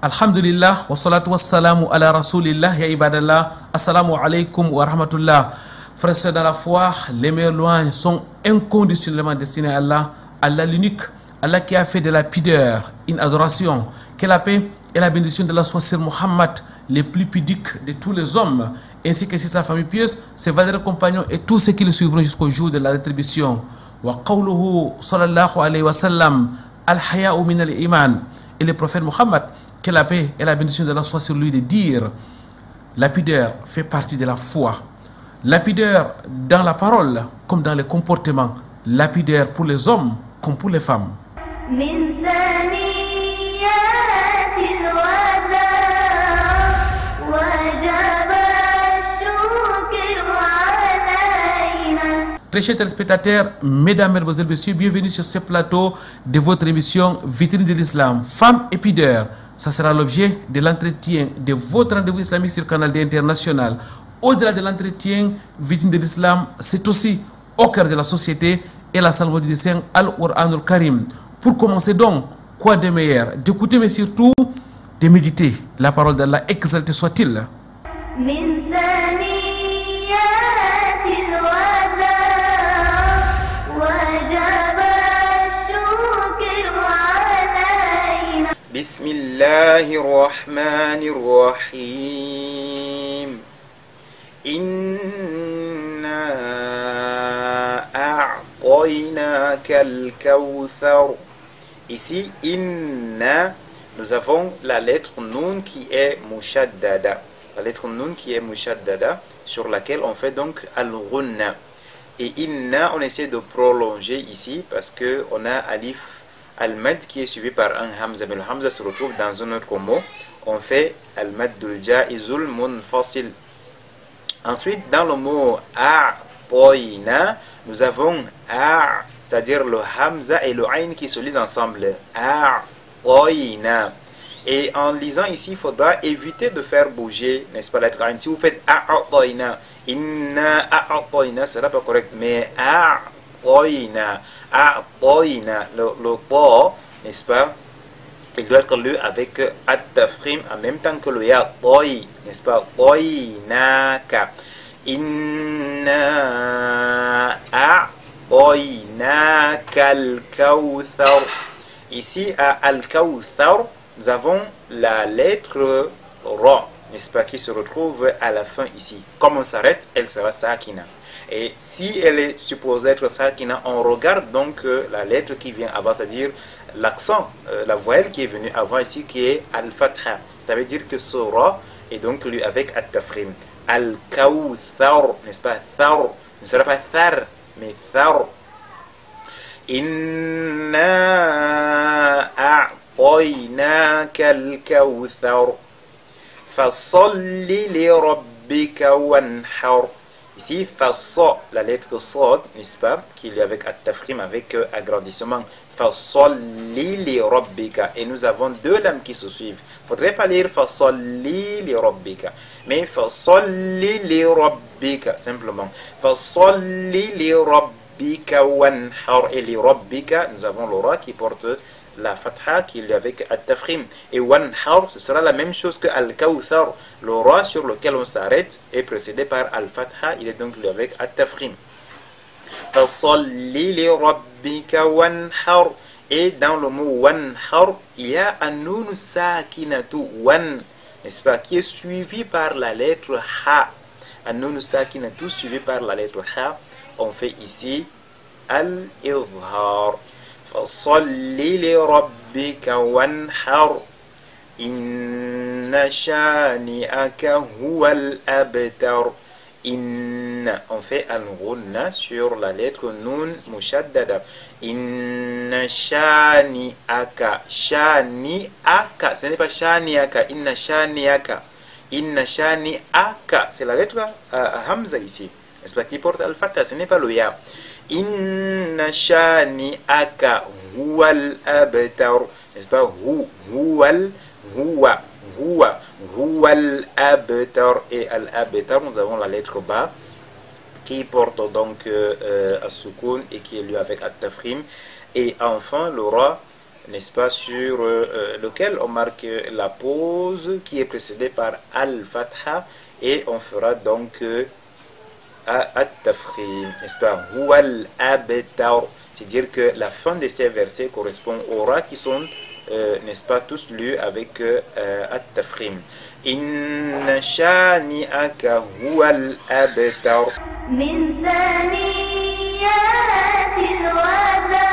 Alhamdulillah, wa salatu wa salamu ala rasulillah, ya ibadallah, assalamu alaikum wa rahmatullah. Frères et sœurs dans la foi, les meilleures louanges sont inconditionnellement destinées à Allah, Allah l'unique, Allah qui a fait de la pudeur une adoration. Que la paix et la bénédiction de Allah soient sur Muhammad, les plus pudiques de tous les hommes, ainsi que sur sa famille pieuse, ses valeureux compagnons et tous ceux qui le suivront jusqu'au jour de la rétribution. Wa qawluhu sallallahu alayhi wa sallam, al-haya'u min al-iman. Et le prophète Muhammad, que la paix et la bénédiction de Allah soient sur lui, de dire la pudeur fait partie de la foi. La pudeur dans la parole comme dans le comportement. La pudeur pour les hommes comme pour les femmes. Très chers téléspectateurs, mesdames, mesdemoiselles, messieurs, bienvenue sur ce plateau de votre émission Vitrine de l'Islam, Femmes et pudeur. Ça sera l'objet de l'entretien de votre rendez-vous islamique sur Canal D International. Au-delà de l'entretien, Vitrine de l'Islam, c'est aussi au cœur de la société et la salve du Saint Al-Qur'an al-Karim. Pour commencer donc, quoi de meilleur d'écouter, mais surtout de méditer la parole d'Allah, exalté soit-il. Bismillahirrahmanirrahim. Inna a'tainaka al-kawthar. Ici, inna, nous avons la lettre nun qui est mushaddada. La lettre nun qui est mushaddada, sur laquelle on fait donc al-ghunna. Et inna, on essaie de prolonger ici parce que on a alif al-mad qui est suivi par un hamza, mais le hamza se retrouve dans un autre mot. On fait al-maddul jaizul munfasil. Ensuite, dans le mot a'toina, nous avons a, c'est-à-dire le hamza et le ayn qui se lisent ensemble. A'toina. Et en lisant ici, il faudra éviter de faire bouger, n'est-ce pas, lettre ayn. Si vous faites a'toina, inna a'toina, ce sera pas correct, mais a'toina, a'toina, le to, n'est-ce pas, il doit être lu avec at-tafkhim en même temps que le ya, toi, n'est-ce pas, toinaka. Inna a'toinaka al-kawthar. Ici, à al-kawthar, nous avons la lettre ra, n'est-ce pas, qui se retrouve à la fin ici. Comme on s'arrête, elle sera sakina. Et si elle est supposée être sakina, on regarde donc la lettre qui vient avant, c'est-à-dire l'accent, la voyelle qui est venue avant ici, qui est al-fatha. Ça veut dire que ce ra est donc lu avec at-tafkhim. Al-kawthar, n'est-ce pas, thar, ne sera pas thar, mais thar. Inna a'tainaka al-kawthar. Fasalli li rabbika wanhar. Ici, fassa, la lettre sod, n'est-ce pas, qui est avec at-tafkhim, avec agrandissement. Fasalli li rabbika. Et nous avons deux lames qui se suivent. Il ne faudrait pas lire fasalli li rabbika, mais fasalli li rabbika, simplement. Fasalli li rabbika wanhar. Et li rabbika, nous avons le ra qui porte la fatha qui est avec at-tafkhim. Et wanhar, ce sera la même chose que al-kawthar. Le ra sur lequel on s'arrête est précédé par al-fatha, il est donc avec at-tafkhim. Fasalli li rabbika wanhar. Et dans le mot wanhar, il y a un nun sakinatu, wan, n'est-ce pas, qui est suivi par la lettre ha. Un nun sakinatu suivi par la lettre ha. On fait ici al-izhar. Fasalli li rabbika wanhar. Inna shani'aka huwal abtar. Inna, on fait al-ghunna sur la lettre nun mushaddada. Inna shani'aka. Shani'aka, ce n'est pas shani'aka. Inna shani'aka. Inna shani'aka, c'est la lettre hamza ici, n'est-ce pas, qui porte al-fatha, ce n'est pas le ya. Inna shani'aka huwal abtar, n'est-ce pas, huwal, huwa, huwa, huwal abtar. Et al-abtar, nous avons la lettre ba qui porte donc à soukoun et qui est lu avec at-tafkhim. Et enfin le ra n'est-ce pas, sur lequel on marque la pause qui est précédée par al-fatha et on fera donc at-tafkhim, n'est-ce pas, huwa al-abtar, c'est-à-dire que la fin de ces versets correspond aux ra qui sont n'est-ce pas, tous lus avec at-tafkhim. Inna shani'aka huwa al-abtar. Min thaniyatil wada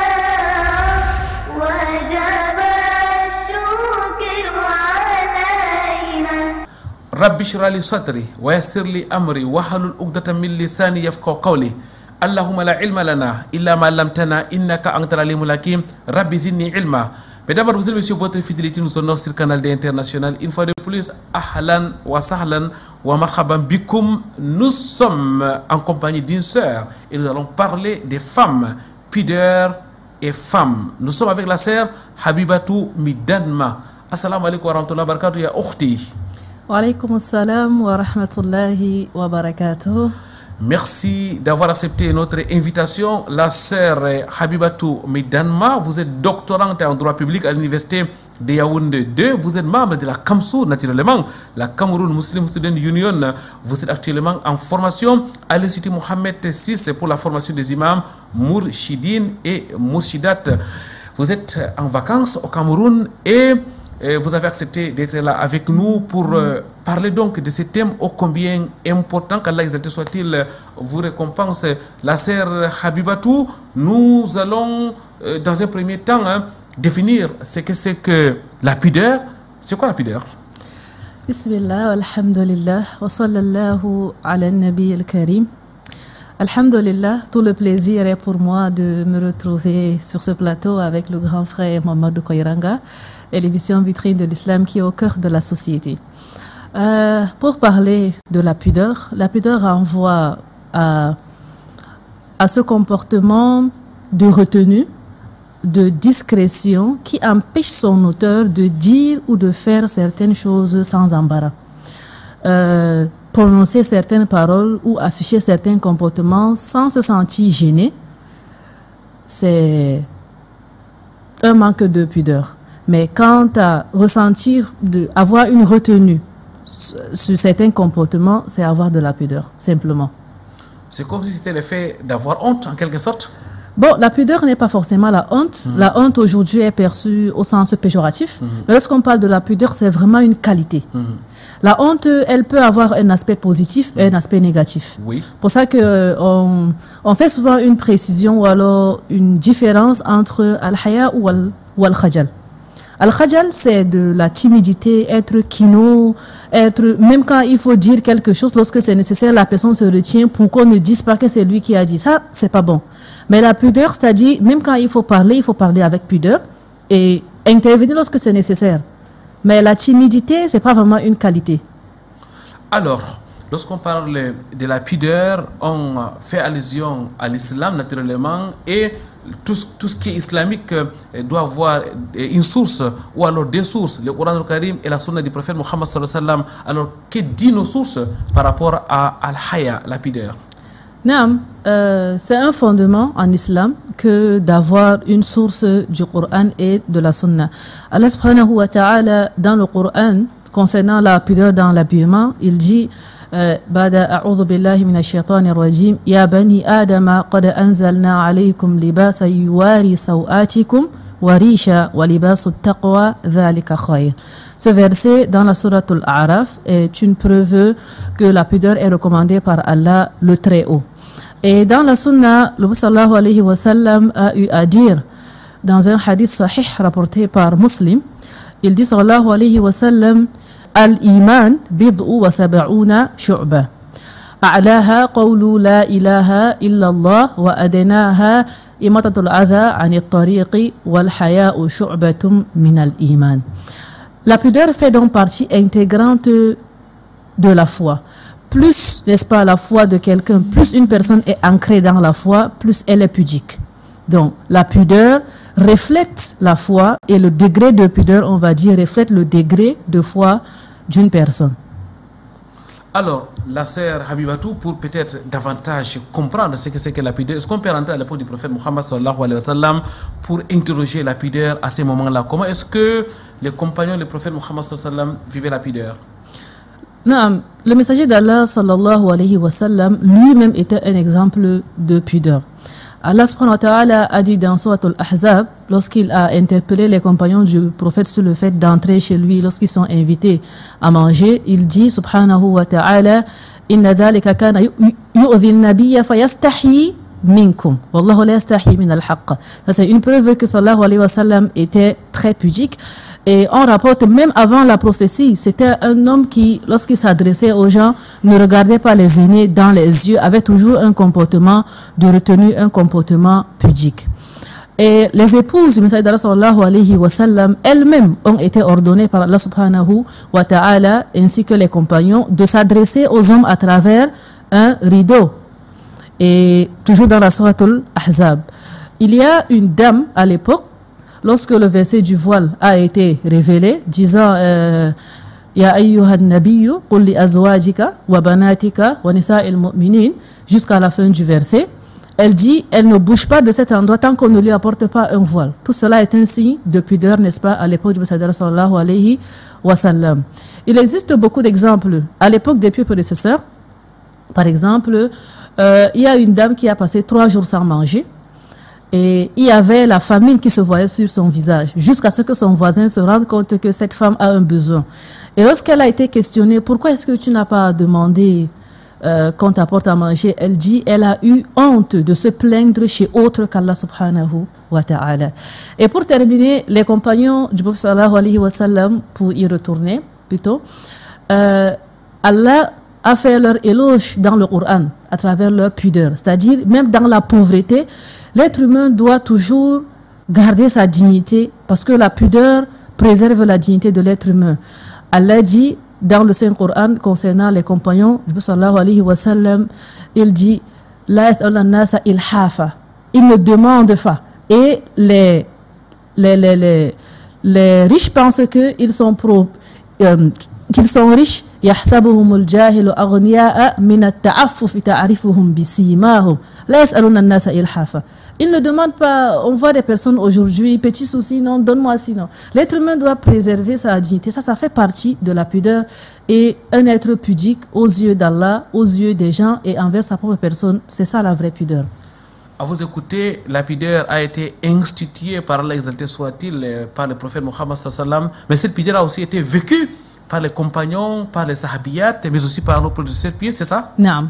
wajaba shukr alayna. Rabbi shrah li sadri wa yassir li amri wahlul 'uqdatan min lisani yafqahu qawli. Allahumma la ilma lana illa ma 'allamtana innaka antal alimul hakim. Rabbi zidni ilma. Mesdames, vous messieurs, votre fidélité nous honore sur le canal d'International. Une fois de plus, ahlan wa sahlan wa marhaban bikum. Nous sommes en compagnie d'une sœur et nous allons parler des femmes, pudeurs et femmes. Nous sommes avec la sœur Habibatou Midanma. Assalamu alaikum wa rahmatullahi wa barakatuh ya ukhti. Wa alaikum assalam wa rahmatullahi wa barakatuh. Merci d'avoir accepté notre invitation. La sœur Habibatou Midanma, vous êtes doctorante en droit public à l'université de Yaoundé 2. Vous êtes membre de la CAMSU, naturellement, la Cameroun Muslim Student Union. Vous êtes actuellement en formation à l'Institut Mohamed VI pour la formation des imams Mourchidine et Mourchidat. Vous êtes en vacances au Cameroun et vous avez accepté d'être là avec nous pour parler donc de ce thème ô combien important, qu'Allah exalté soit-il vous récompense. La sœur Habibatou, nous allons dans un premier temps définir ce que c'est que la pudeur. C'est quoi la pudeur? Bismillah, alhamdulillah, wa sallallahu ala nabi al-karim. Alhamdulillah, tout le plaisir est pour moi de me retrouver sur ce plateau avec le grand frère Mamadou Koiranga et l'émission Vitrine de l'Islam qui est au cœur de la société. Pour parler de la pudeur renvoie à ce comportement de retenue, de discrétion qui empêche son auteur de dire ou de faire certaines choses sans embarras. Prononcer certaines paroles ou afficher certains comportements sans se sentir gêné, c'est un manque de pudeur. Mais quant à ressentir, avoir une retenue sur certains comportements, c'est avoir de la pudeur, simplement. C'est comme si c'était le fait d'avoir honte, en quelque sorte. Bon, la pudeur n'est pas forcément la honte. La honte aujourd'hui est perçue au sens péjoratif. Mais lorsqu'on parle de la pudeur, c'est vraiment une qualité. La honte, elle peut avoir un aspect positif et un aspect négatif. Oui. Pour ça qu'on fait souvent une précision ou alors une différence entre al-haya ou al-khajal. Al-khajal, c'est de la timidité, être quinaud, même quand il faut dire quelque chose, lorsque c'est nécessaire, la personne se retient pour qu'on ne dise pas que c'est lui qui a dit ça, c'est pas bon. Mais la pudeur, c'est-à-dire, même quand il faut parler avec pudeur et intervenir lorsque c'est nécessaire. Mais la timidité, c'est pas vraiment une qualité. Alors, lorsqu'on parle de la pudeur, on fait allusion à l'islam naturellement et tout ce qui est islamique doit avoir une source ou alors des sources, le Coran al-Karim et la sunna du prophète Mohammed sallallahu alayhi wa sallam. Alors, que disent nos sources par rapport à al-haya, la pudeur? C'est un fondement en islam que d'avoir une source du Coran et de la sunna. Allah subhanahu wa ta'ala, dans le Coran, concernant la pudeur dans l'habillement, il dit بعد أعوذ بالله من الشيطان الرجيم يا بني آدم قد أنزلنا عليكم لباسا يواري سوآتكم وريشا ولباس التقوى ذلك خير. Ce verset dans la sourate Al-A'raf est une preuve que la pudeur est recommandée par Allah le Très-Haut. Et dans la sunna, le prophète sallallahu alayhi wa sallam a eu à dire dans un hadith sahih rapporté par Muslim, il dit sallallahu alayhi wa sallam: الإيمان بضع وسبعون شعبة أعلاها قول لا إله إلا الله وأدناها إماطة الأذى عن الطريق والحياء شعبة من الإيمان. La pudeur fait donc partie intégrante de la foi. Plus, n'est-ce pas, la foi de quelqu'un, plus une personne est ancrée dans la foi, plus elle est pudique. Donc, la pudeur reflète la foi et le degré de pudeur, on va dire, reflète le degré de foi d'une personne. Alors, la sœur Habibatou, pour peut-être davantage comprendre ce que c'est que la pudeur, est-ce qu'on peut rentrer à l'époque du prophète Mohammed sallallahu alayhi wa sallam pour interroger la pudeur à ces moments-là? Comment est-ce que les compagnons du prophète Mohammed sallallahu alayhi wa sallam vivaient la pudeur? Non, le messager d'Allah sallallahu alayhi wa sallam lui-même était un exemple de pudeur. Allah subhanahu wa ta'ala a dit dans Surat al-Ahzab, lorsqu'il a interpellé les compagnons du prophète sur le fait d'entrer chez lui lorsqu'ils sont invités à manger, il dit subhanahu wa ta'ala inna dhalika kana yu'dhi an-nabiyya fayastahi minkum wallahu la yastahi min al-haqq. Ça c'est une preuve que sallallahu alayhi wa sallam était très pudique. Et on rapporte même avant la prophétie, c'était un homme qui, lorsqu'il s'adressait aux gens, ne regardait pas les aînés dans les yeux, avait toujours un comportement de retenue, un comportement pudique. Et les épouses du messager d'Allah sallallahu alayhi wa sallam, elles-mêmes ont été ordonnées par Allah subhanahu wa ta'ala, ainsi que les compagnons, de s'adresser aux hommes à travers un rideau. Et toujours dans la sourate al-Ahzab. Il y a une dame à l'époque, lorsque le verset du voile a été révélé, disant Ya ayyuhan nabiyyu qul li azwajika wa banatika wa nisa'il mu'minin, jusqu'à la fin du verset, elle dit, elle ne bouge pas de cet endroit tant qu'on ne lui apporte pas un voile. Tout cela est un signe de pudeur, n'est-ce pas, à l'époque du messager sallallahu alayhi wa sallam. Il existe beaucoup d'exemples. À l'époque des pieux prédécesseurs, par exemple, il y a une dame qui a passé 3 jours sans manger. Et il y avait la famine qui se voyait sur son visage, jusqu'à ce que son voisin se rende compte que cette femme a un besoin. Et lorsqu'elle a été questionnée, pourquoi est-ce que tu n'as pas demandé qu'on t'apporte à manger, elle dit, elle a eu honte de se plaindre chez autre qu'Allah subhanahu wa ta'ala. Et pour terminer, les compagnons du prophète sallallahu alayhi wa sallam, pour y retourner plutôt, Allah a fait leur éloge dans le Coran à travers leur pudeur. C'est-à-dire, même dans la pauvreté, l'être humain doit toujours garder sa dignité parce que la pudeur préserve la dignité de l'être humain. Allah dit dans le Saint-Coran concernant les compagnons du sallallahu alayhi wa sallam, il dit La yas'aluna nasa ilhafa. Ils ne demandent pas. Et les riches pensent qu'ils sont riches. يحسبهم الجاهل أغنياء من التعفف تعرفهم بسيماهم لا يسألون الناس إلحافا. Ils ne demandent pas, on voit des personnes aujourd'hui, petit souci, non, donne-moi sinon. L'être humain doit préserver sa dignité, ça fait partie de la pudeur et un être pudique aux yeux d'Allah, aux yeux des gens et envers sa propre personne, c'est ça la vraie pudeur. À vous écouter, la pudeur a été instituée par Allah exalté soit-il, par le prophète Mohammed sallallahu alayhi wa sallam, mais cette pudeur a aussi été vécue par les compagnons, par les sahabiyat, mais aussi par nos producteurs pieux, c'est ça? Naam.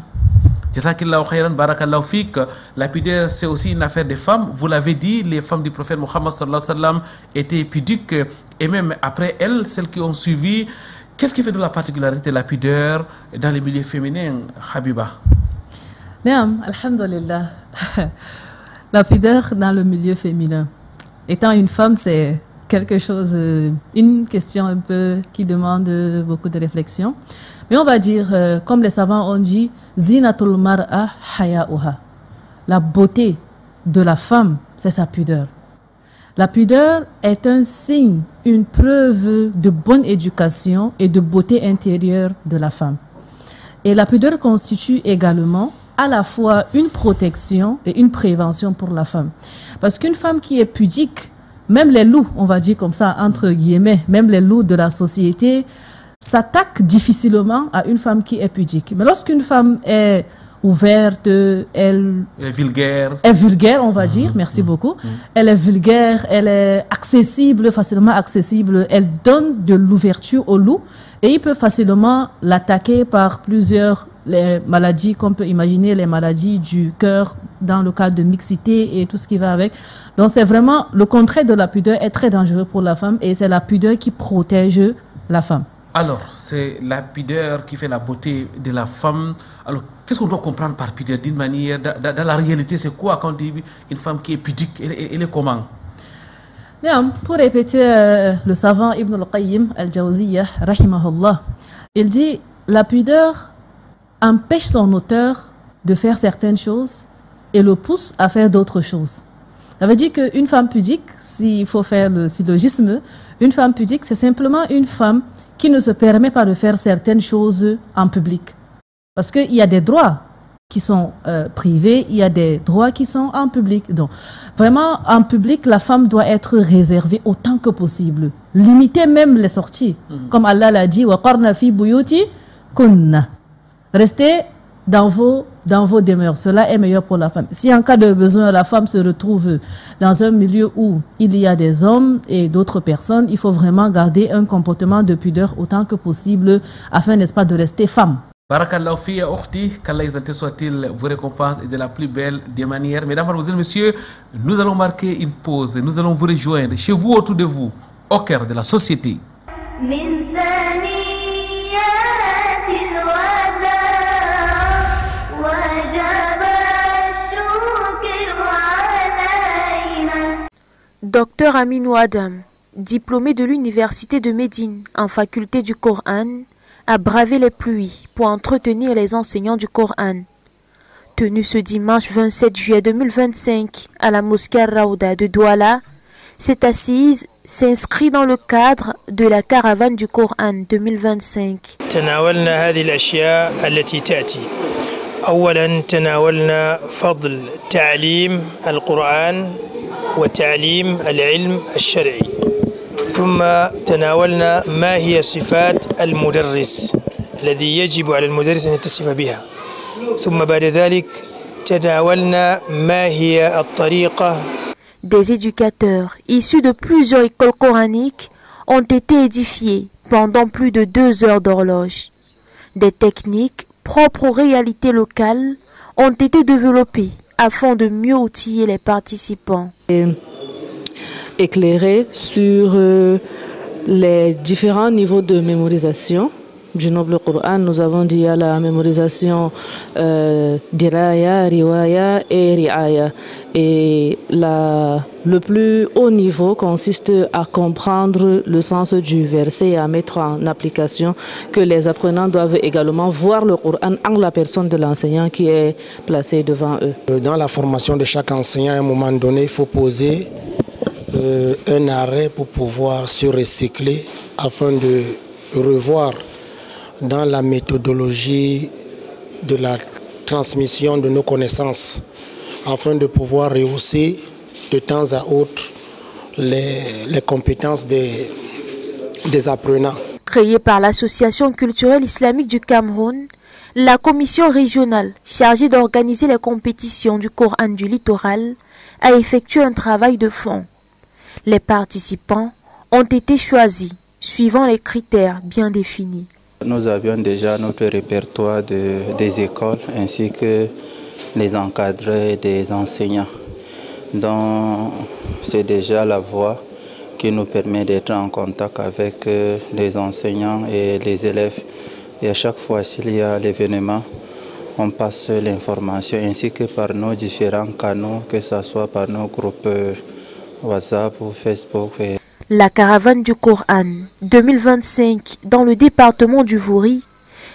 Jazakillahu khayran, barakallahu fik. La pudeur, c'est aussi une affaire des femmes. Vous l'avez dit, les femmes du prophète Mohammed sallallahu alayhi wa sallam étaient pudiques, et même après elles, celles qui ont suivi. Qu'est-ce qui fait de la particularité de la pudeur dans les milieux féminins, Habiba? Naam, alhamdulillah. La pudeur dans le milieu féminin. Étant une femme, c'est quelque chose, une question un peu qui demande beaucoup de réflexion. Mais on va dire, comme les savants ont dit, Zinatul mar'a haya'uha. La beauté de la femme, c'est sa pudeur. La pudeur est un signe, une preuve de bonne éducation et de beauté intérieure de la femme. Et la pudeur constitue également à la fois une protection et une prévention pour la femme. Parce qu'une femme qui est pudique, même les loups, on va dire comme ça, entre guillemets, même les loups de la société, s'attaquent difficilement à une femme qui est pudique. Mais lorsqu'une femme est ouverte, elle est vulgaire. Est vulgaire, on va dire, merci beaucoup. Elle est vulgaire, elle est accessible, facilement accessible. Elle donne de l'ouverture au loup et il peut facilement l'attaquer par plusieurs les maladies qu'on peut imaginer, les maladies du cœur dans le cas de mixité et tout ce qui va avec. Donc c'est vraiment le contraire de la pudeur est très dangereux pour la femme et c'est la pudeur qui protège la femme. Alors, c'est la pudeur qui fait la beauté de la femme. Alors, qu'est-ce qu'on doit comprendre par pudeur d'une manière, dans la réalité, c'est quoi quand on dit une femme qui est pudique, elle est comment? Bien, pour répéter le savant Ibn al-Qayyim al-Jawziyya, rahimahullah, il dit la pudeur empêche son auteur de faire certaines choses et le pousse à faire d'autres choses. Ça veut dire qu'une femme pudique, s'il faut faire le syllogisme, une femme pudique, c'est simplement une femme qui ne se permet pas de faire certaines choses en public. Parce qu'il y a des droits qui sont privés, il y a des droits qui sont en public. Donc, vraiment, en public, la femme doit être réservée autant que possible. Limiter même les sorties. Comme Allah l'a dit, وَقَرْنَ فِي بُيُوتِكُنَّ. Restez dans vos demeures. Cela est meilleur pour la femme. Si en cas de besoin, la femme se retrouve dans un milieu où il y a des hommes et d'autres personnes, il faut vraiment garder un comportement de pudeur autant que possible afin, n'est-ce pas, de rester femme. Barakallahu fiya ukhti, qu'Allah exalté soit-il vous récompense et de la plus belle des manières. Mesdames, mademoiselles, messieurs, nous allons marquer une pause. Nous allons vous rejoindre chez vous, autour de vous, au cœur de la société. Docteur Aminou Adam, diplômé de l'université de Médine en faculté du Coran, a bravé les pluies pour entretenir les enseignants du Coran. Tenu ce dimanche 27 juillet 2025 à la mosquée Raouda de Douala, cette assise s'inscrit dans le cadre de la caravane du Coran 2025. تناولنا هذه الأشياء التي تأتي. أولا تناولنا فضل تعليم القرآن وتعليم العلم الشرعي، ثم تناولنا ما هي صفات المدرس الذي يجب على المدرس أن يتسم بها، ثم بعد ذلك تناولنا ما هي الطريقة. Des éducateurs issus de plusieurs écoles coraniques ont été édifiés pendant plus de 2 heures d'horloge. Des techniques propres aux réalités locales ont été développées afin de mieux outiller les participants. Éclairer sur les différents niveaux de mémorisation du Noble Coran. Nous avons dit à la mémorisation diraya, riwaya et riaya. Et le plus haut niveau consiste à comprendre le sens du verset et à mettre en application que les apprenants doivent également voir le Coran en la personne de l'enseignant qui est placé devant eux. Dans la formation de chaque enseignant, à un moment donné, il faut poser un arrêt pour pouvoir se recycler afin de revoir dans la méthodologie de la transmission de nos connaissances afin de pouvoir rehausser de temps à autre les compétences des apprenants. Créée par l'Association culturelle islamique du Cameroun, la commission régionale chargée d'organiser les compétitions du Coran du littoral a effectué un travail de fond. Les participants ont été choisis suivant les critères bien définis. Nous avions déjà notre répertoire des écoles ainsi que les encadrés des enseignants. Donc c'est déjà la voie qui nous permet d'être en contact avec les enseignants et les élèves. Et à chaque fois s'il y a l'événement, on passe l'information ainsi que par nos différents canaux, que ce soit par nos groupes WhatsApp ou Facebook. La caravane du Coran 2025 dans le département du Vouri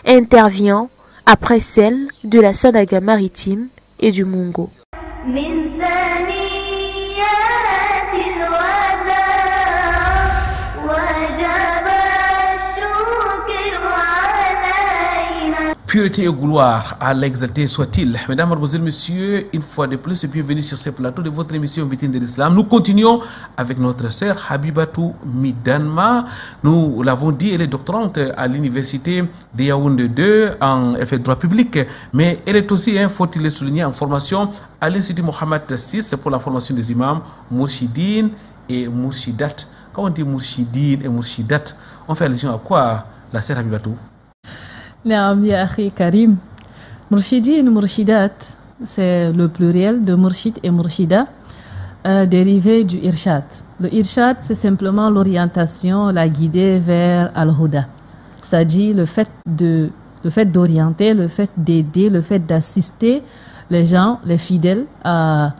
intervient après celle de la Sanaga maritime et du Mungo. Pureté et gloire à l'exalté soit-il. Mesdames, mademoiselles, messieurs, une fois de plus, bienvenue sur ce plateau de votre émission Vitrine de l'Islam. Nous continuons avec notre sœur Habibatou Midanma. Nous l'avons dit, elle est doctorante à l'université de Yaoundé 2, elle fait droit public, mais elle est aussi, faut-il le souligner, en formation à l'Institut Mohamed VI pour la formation des imams, Mourchidine et Mourchidat. Quand on dit Mourchidine et Mourchidat, on fait allusion à quoi, la sœur Habibatou? Naam ya akhi Karim. Mourchidine, Mourchidat, c'est le pluriel de Mourchid et Mourchida, dérivé du Irshad. Le Irshad, c'est simplement l'orientation, la guider vers Al-Huda. C'est-à-dire le fait d'orienter, le fait d'aider, le fait d'assister les gens, les fidèles, à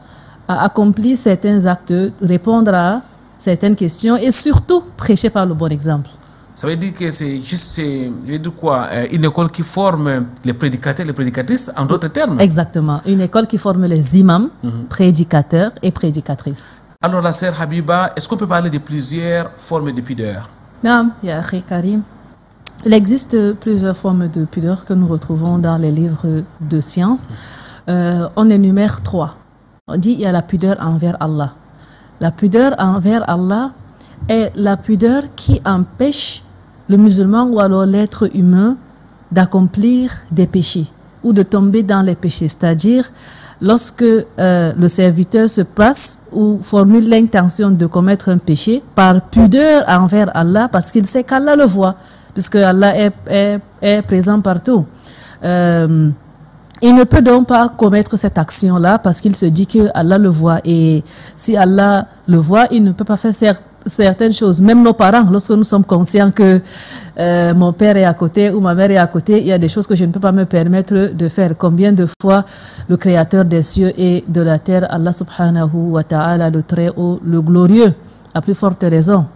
accomplir certains actes, répondre à certaines questions et surtout prêcher par le bon exemple. Ça veut dire que c'est juste une école qui forme les prédicateurs, les prédicatrices, en d'autres termes. Exactement, une école qui forme les imams, prédicateurs et prédicatrices. Alors la sœur Habiba, est-ce qu'on peut parler de plusieurs formes de pudeur? Non, ya akhi Karim. Il existe plusieurs formes de pudeur que nous retrouvons dans les livres de science. On énumère 3. On dit il y a la pudeur envers Allah. La pudeur envers Allah est la pudeur qui empêche le musulman ou alors l'être humain d'accomplir des péchés ou de tomber dans les péchés. C'est-à-dire, lorsque le serviteur se place ou formule l'intention de commettre un péché par pudeur envers Allah, parce qu'il sait qu'Allah le voit, puisque Allah est présent partout. Il ne peut donc pas commettre cette action-là parce qu'il se dit que Allah le voit. Et si Allah le voit, il ne peut pas faire certaines choses. Même nos parents, lorsque nous sommes conscients que mon père est à côté ou ma mère est à côté, il y a des choses que je ne peux pas me permettre de faire. Combien de fois le Créateur des cieux et de la terre, Allah subhanahu wa ta'ala, le très haut, le glorieux, à plus forte raison.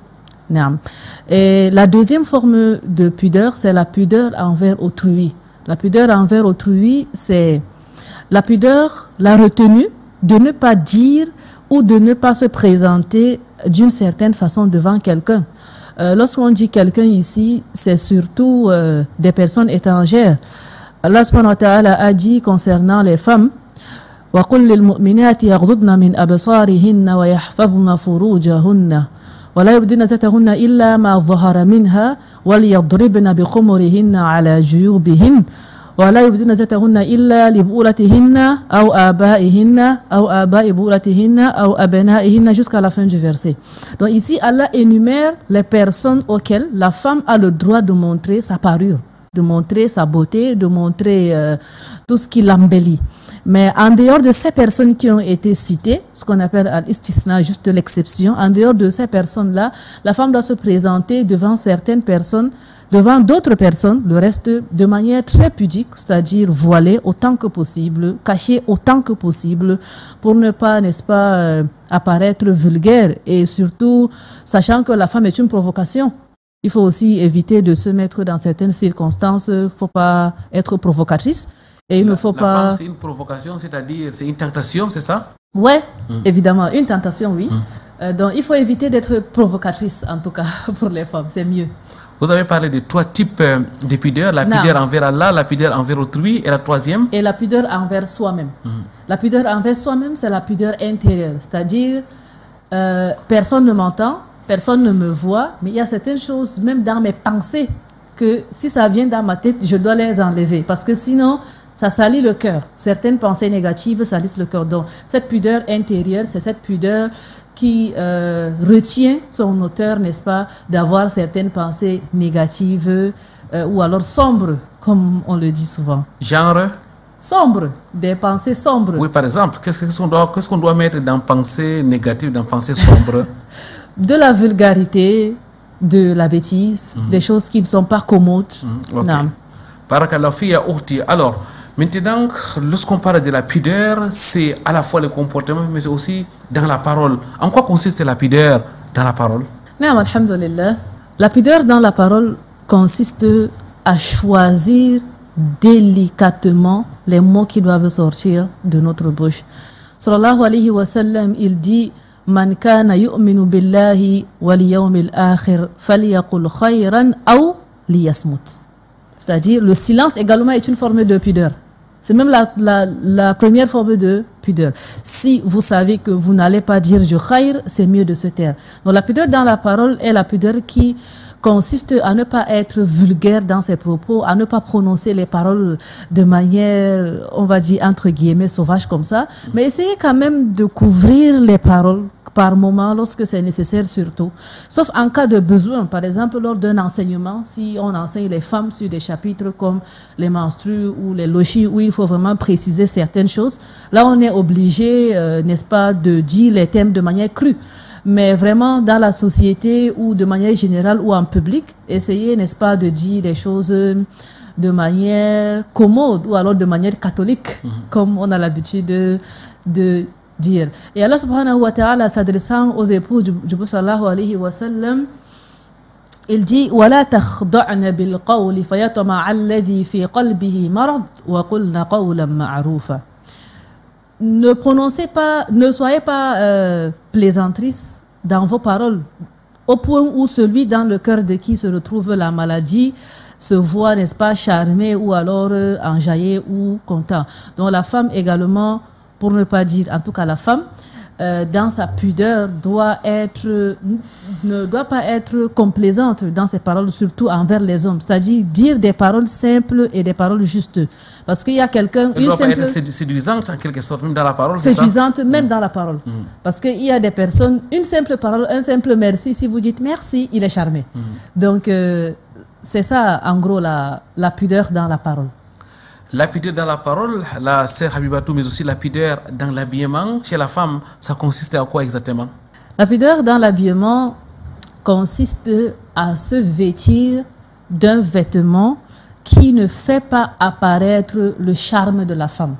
Et la deuxième forme de pudeur, c'est la pudeur envers autrui. La pudeur envers autrui, c'est la pudeur, la retenue de ne pas dire ou de ne pas se présenter d'une certaine façon devant quelqu'un. Lorsqu'on dit quelqu'un ici, c'est surtout des personnes étrangères. Allah subhanahu wa ta'ala a dit concernant les femmes, وَقُلْ لِلْمُؤْمِنَاتِ يَغْضُضْنَ مِنْ أَبْصَارِهِنَّ وَيَحْفَظْنَ فُرُوجَهُنَّ ولا يبدين زينتهن إلا ما ظهر منها وليضربن بخمرهن على جيوبهن ولا يبدين زينتهن إلا لبؤلتهن أو آبائهن أو آباء بؤلتهن أو أبنائهن jusqu'à la fin du verset. Donc ici Allah énumère les personnes auxquelles la femme a le droit de montrer sa parure, de montrer sa beauté, de montrer tout ce qui l'embellit. Mais en dehors de ces personnes qui ont été citées, ce qu'on appelle al-istithna, juste l'exception, en dehors de ces personnes-là, la femme doit se présenter devant certaines personnes, devant d'autres personnes, le reste de manière très pudique, c'est-à-dire voilée autant que possible, cachée autant que possible, pour ne pas, n'est-ce pas, apparaître vulgaire, et surtout, sachant que la femme est une provocation. Il faut aussi éviter de se mettre dans certaines circonstances, il ne faut pas être provocatrice. Et il ne faut pas... La femme, c'est une provocation, c'est-à-dire c'est une tentation, c'est ça? Oui, évidemment, une tentation, oui. Donc, il faut éviter d'être provocatrice, en tout cas, pour les femmes, c'est mieux. Vous avez parlé de 3 types de pudeur, la pudeur envers Allah, la pudeur envers autrui, et la troisième? Et la pudeur envers soi-même. La pudeur envers soi-même, c'est la pudeur intérieure, c'est-à-dire, personne ne m'entend, personne ne me voit, mais il y a certaines choses, même dans mes pensées, que si ça vient dans ma tête, je dois les enlever, parce que sinon... ça salit le cœur. Certaines pensées négatives salissent le cœur. Donc, cette pudeur intérieure, c'est cette pudeur qui retient son auteur, n'est-ce pas, d'avoir certaines pensées négatives ou alors sombres, comme on le dit souvent. Genre? Sombres, des pensées sombres. Oui, par exemple, qu'est-ce qu'on doit mettre dans pensée négative, dans pensée sombre? De la vulgarité, de la bêtise, des choses qui ne sont pas commodes. Okay. Barakallahu fi ya ukhti. Alors, maintenant, lorsqu'on parle de la pudeur, c'est à la fois le comportement, mais c'est aussi dans la parole. En quoi consiste la pudeur dans la parole? Alhamdulillah. La pudeur dans la parole consiste à choisir délicatement les mots qui doivent sortir de notre bouche. Sallallahu alayhi wa sallam, il dit Man kana yu'minu billahi wal yawmil akhir falyaqul khayran aw liyasmut. C'est-à-dire, le silence également est une forme de pudeur. C'est même la première forme de pudeur. Si vous savez que vous n'allez pas dire du khayr, c'est mieux de se taire. Donc la pudeur dans la parole est la pudeur qui consiste à ne pas être vulgaire dans ses propos, à ne pas prononcer les paroles de manière, on va dire, entre guillemets, sauvage comme ça, mais essayer quand même de couvrir les paroles par moment lorsque c'est nécessaire surtout, sauf en cas de besoin. Par exemple, lors d'un enseignement, si on enseigne les femmes sur des chapitres comme les menstrues ou les lochis où il faut vraiment préciser certaines choses, là on est obligé, n'est-ce pas, de dire les thèmes de manière crue. Mais vraiment dans la société ou de manière générale ou en public, essayer, n'est-ce pas, de dire des choses de manière commode ou alors de manière catholique, comme on a l'habitude de dire. Et Allah subhanahu wa ta'ala, s'adressant aux époux du sallallahu alayhi wa sallam, il dit وَلَا تَخْضَعْنَ بِالْقَوْلِ فَيَطْمَعَ الَّذِي فِي قَلْبِهِ مَرَضٌ وَقُلْنَ قَوْلًا مَعْرُوفًا. Ne soyez pas plaisantrices dans vos paroles, au point où celui dans le cœur de qui se retrouve la maladie se voit, n'est-ce pas, charmé ou alors enjaillé ou content. Donc la femme également, pour ne pas dire, en tout cas la femme, dans sa pudeur, ne doit pas être complaisante dans ses paroles, surtout envers les hommes. C'est-à-dire dire des paroles simples et des paroles justes. Parce qu'il y a quelqu'un... Elle ne doit pas être séduisante en quelque sorte, même dans la parole. Séduisante, même dans la parole. Parce qu'il y a des personnes, une simple parole, un simple merci, si vous dites merci, il est charmé. Donc, c'est ça, en gros, la pudeur dans la parole. La pudeur dans la parole, la sœur Habibatou, mais aussi la pudeur dans l'habillement, chez la femme, ça consiste à quoi exactement? La pudeur dans l'habillement consiste à se vêtir d'un vêtement qui ne fait pas apparaître le charme de la femme.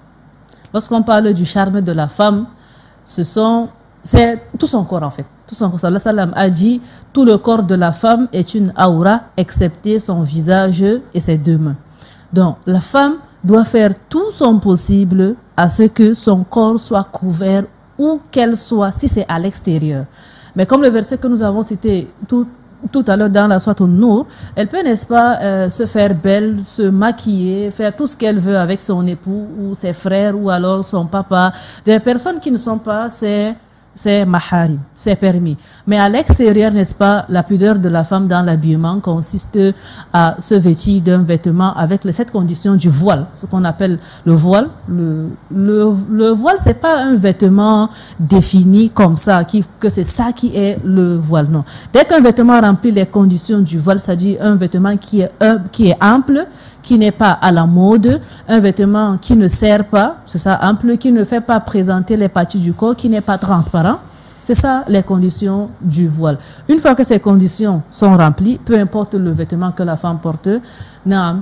Lorsqu'on parle du charme de la femme, c'est tout son corps en fait. Tout son corps. Sallallahu alayhi wa sallam a dit, tout le corps de la femme est une aura, excepté son visage et ses deux mains. Donc, la femme doit faire tout son possible à ce que son corps soit couvert où qu'elle soit, si c'est à l'extérieur. Mais comme le verset que nous avons cité tout à l'heure dans la Sourate An-Nur, elle peut, n'est-ce pas, se faire belle, se maquiller, faire tout ce qu'elle veut avec son époux ou ses frères ou alors son papa. Des personnes qui ne sont pas c'est maharim, c'est permis. Mais à l'extérieur, n'est-ce pas, la pudeur de la femme dans l'habillement consiste à se vêtir d'un vêtement avec cette condition du voile, ce qu'on appelle le voile. Le voile, c'est pas un vêtement défini comme ça, que c'est ça qui est le voile, non. Dès qu'un vêtement remplit les conditions du voile, c'est-à-dire un vêtement qui est ample, qui n'est pas à la mode, un vêtement qui ne sert pas, c'est ça, ample, qui ne fait pas présenter les parties du corps, qui n'est pas transparent. C'est ça les conditions du voile. Une fois que ces conditions sont remplies, peu importe le vêtement que la femme porte,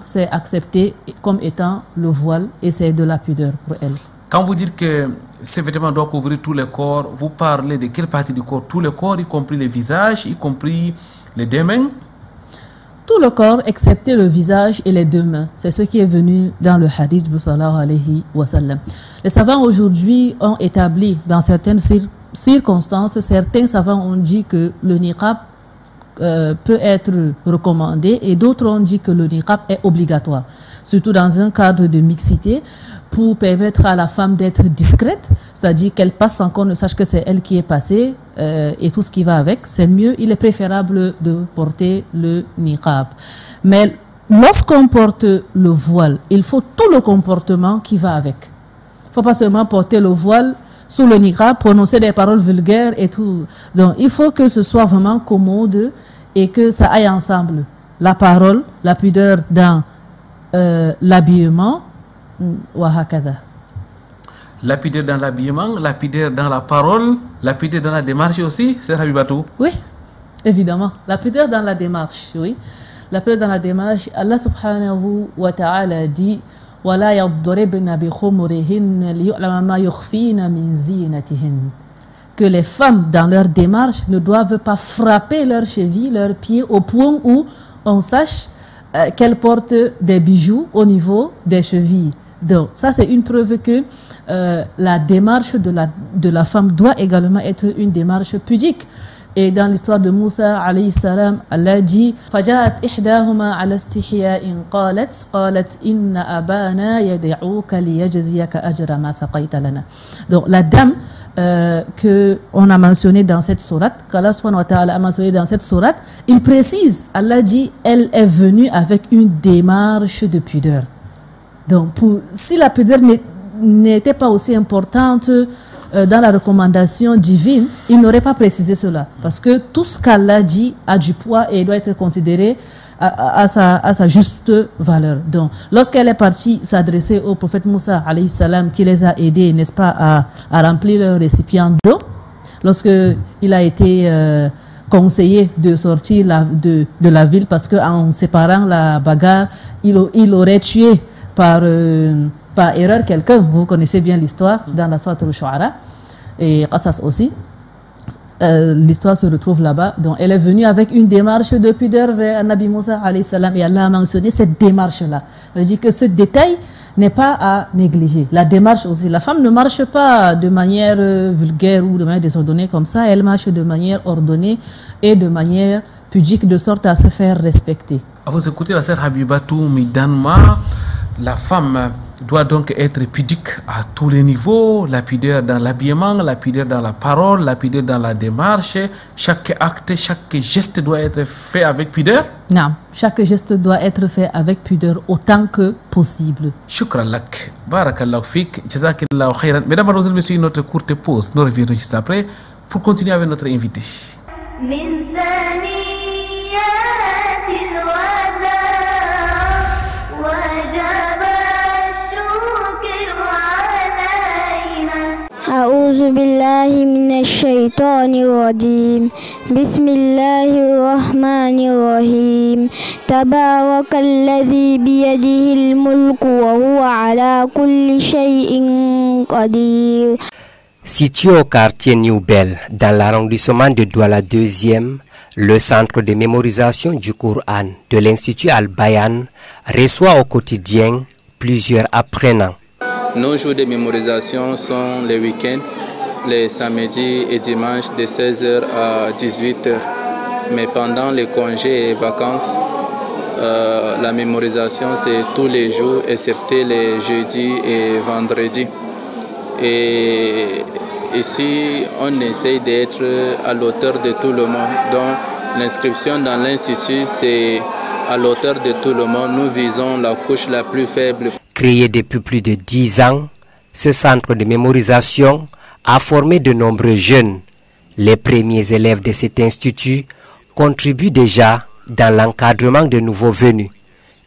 c'est accepté comme étant le voile et c'est de la pudeur pour elle. Quand vous dites que ces vêtements doivent couvrir tout le corps, vous parlez de quelle partie du corps? Tout le corps, y compris le visage, y compris les deux mains? Tout le corps, excepté le visage et les deux mains. C'est ce qui est venu dans le hadith de sallallahu alayhi wa sallam. Les savants aujourd'hui ont établi, dans certaines circonstances, certains savants ont dit que le niqab peut être recommandé et d'autres ont dit que le niqab est obligatoire. Surtout dans un cadre de mixité, pour permettre à la femme d'être discrète, c'est-à-dire qu'elle passe sans qu'on ne sache que c'est elle qui est passée et tout ce qui va avec, c'est mieux, il est préférable de porter le niqab. Mais lorsqu'on porte le voile, il faut tout le comportement qui va avec. Il ne faut pas seulement porter le voile sous le niqab, prononcer des paroles vulgaires et tout. Donc il faut que ce soit vraiment commode et que ça aille ensemble. La parole, la pudeur dans l'habillement, la pudeur dans l'habillement, la pudeur dans la parole, la pudeur dans la démarche aussi, c'est Habibatou? Oui, évidemment. La pudeur dans la démarche, oui. La pudeur dans la démarche, Allah subhanahu wa ta'ala dit وَلَا يَضْرِبْنَ بِخُمُرِهِنَّ لِيُعْلَمَ مَا يُخْفِينَ مِنْ زِينَتِهِنَّ. Que les femmes, dans leur démarche, ne doivent pas frapper leurs chevilles, leurs pieds, au point où on sache qu'elles portent des bijoux au niveau des chevilles. Donc, ça, c'est une preuve que la démarche de la femme doit également être une démarche pudique. Et dans l'histoire de Moussa, alayhi salam, Allah dit فَجَاءَتْ إِحْدَاهُمَا عَلَى استحياء قالت إِنَّ أَبَانَا يَدْعُوكَ لِيَجْزِيَكَ أَجْرَ مَا سَقَيْتَ لَنَا. Donc, la dame qu'on a mentionné dans cette sourate, qu'Allah subhanahu wa ta'ala a mentionné dans cette sourate, il précise, Allah dit, elle est venue avec une démarche de pudeur. Donc, si la pudeur n'était pas aussi importante dans la recommandation divine, il n'aurait pas précisé cela. Parce que tout ce qu'Allah dit a du poids et doit être considéré à sa juste valeur. Donc, lorsqu'elle est partie s'adresser au prophète Moussa, alayhi salam, qui les a aidés, n'est-ce pas, à remplir leur récipient d'eau, lorsqu'il a été conseillé de sortir de la ville, parce qu'en séparant la bagarre, il aurait tué par erreur quelqu'un. Vous connaissez bien l'histoire dans la Sourate Al-Shu'ara et Qasas aussi. L'histoire se retrouve là-bas. Donc, elle est venue avec une démarche de pudeur vers Nabi Moussa alayhi salam, et Allah a mentionné cette démarche-là. Ça veut dire que ce détail n'est pas à négliger. La démarche aussi. La femme ne marche pas de manière vulgaire ou de manière désordonnée comme ça. Elle marche de manière ordonnée et de manière pudique de sorte à se faire respecter. À vous écouter, la sœur Habibatou Midanma, la femme doit donc être pudique à tous les niveaux, la pudeur dans l'habillement, la pudeur dans la parole, la pudeur dans la démarche. Chaque acte, chaque geste doit être fait avec pudeur. Non, chaque geste doit être fait avec pudeur autant que possible. Shukran lak, barakallahu fik, jazakillahu khairan. Mesdames, mademoiselles, messieurs, notre courte pause. Nous reviendrons juste après pour continuer avec notre invité. أعوذ بالله من الشيطان الرجيم بسم الله الرحمن الرحيم تبارك الذي بيده الملك وهو على كل شيء قدير. Situé au quartier New Bell, dans l'arrondissement de Douala 2e, le centre de mémorisation du Coran de l'Institut Al-Bayan reçoit au quotidien plusieurs apprenants. Nos jours de mémorisation sont les week-ends, les samedis et dimanches de 16h à 18h. Mais pendant les congés et les vacances, la mémorisation c'est tous les jours, excepté les jeudis et vendredis. Et ici, on essaye d'être à l'auteur de tout le monde. Donc l'inscription dans l'institut, c'est à l'auteur de tout le monde. Nous visons la couche la plus faible. Créé depuis plus de 10 ans, ce centre de mémorisation a formé de nombreux jeunes. Les premiers élèves de cet institut contribuent déjà dans l'encadrement de nouveaux venus.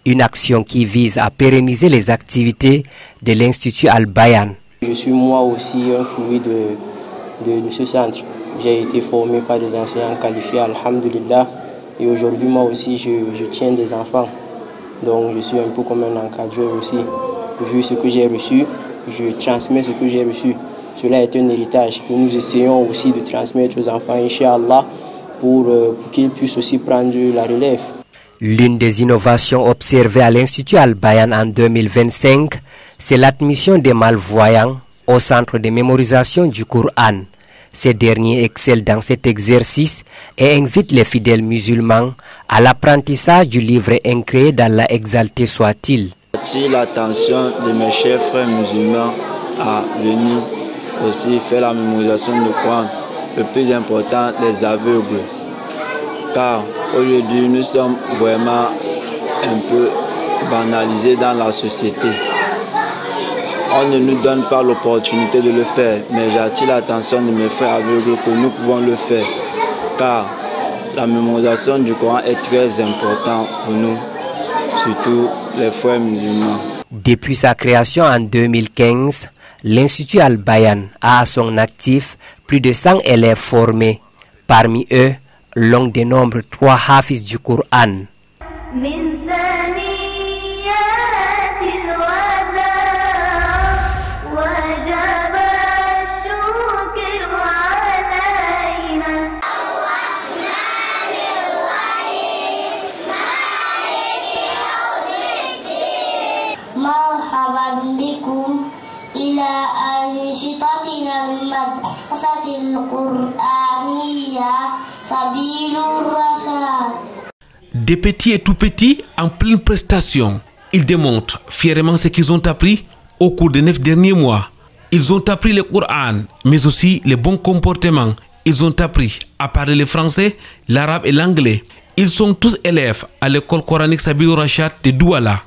Une action qui vise à pérenniser les activités de l'Institut Al-Bayan. Je suis moi aussi un fruit de ce centre. J'ai été formé par des enseignants qualifiés, alhamdulillah. Et aujourd'hui, moi aussi, je tiens des enfants. Donc je suis un peu comme un encadreur aussi. Vu ce que j'ai reçu, je transmets ce que j'ai reçu. Cela est un héritage que nous essayons aussi de transmettre aux enfants, Inch'Allah, pour qu'ils puissent aussi prendre la relève. L'une des innovations observées à l'Institut Al-Bayan en 2025, c'est l'admission des malvoyants au centre de mémorisation du Coran. Ces derniers excellent dans cet exercice et invitent les fidèles musulmans à l'apprentissage du livre incréé d'Allah exalté soit-il. J'attire l'attention de mes chers frères musulmans à venir aussi faire la mémorisation du Coran. Le plus important, les aveugles. Car aujourd'hui, nous sommes vraiment un peu banalisés dans la société. On ne nous donne pas l'opportunité de le faire, mais j'attire l'attention de mes frères aveugles que nous pouvons le faire, car la mémorisation du Coran est très importante pour nous, surtout les frères musulmans. Depuis sa création en 2015, l'Institut Al-Bayan a à son actif plus de 100 élèves formés. Parmi eux, l'un des nombres 3 hafiz du Coran. Des petits et tout petits en pleine prestation, ils démontrent fièrement ce qu'ils ont appris au cours des 9 derniers mois. Ils ont appris le Coran, mais aussi les bons comportements. Ils ont appris à parler le français, l'arabe et l'anglais. Ils sont tous élèves à l'école coranique Sabilur Rachad de Douala.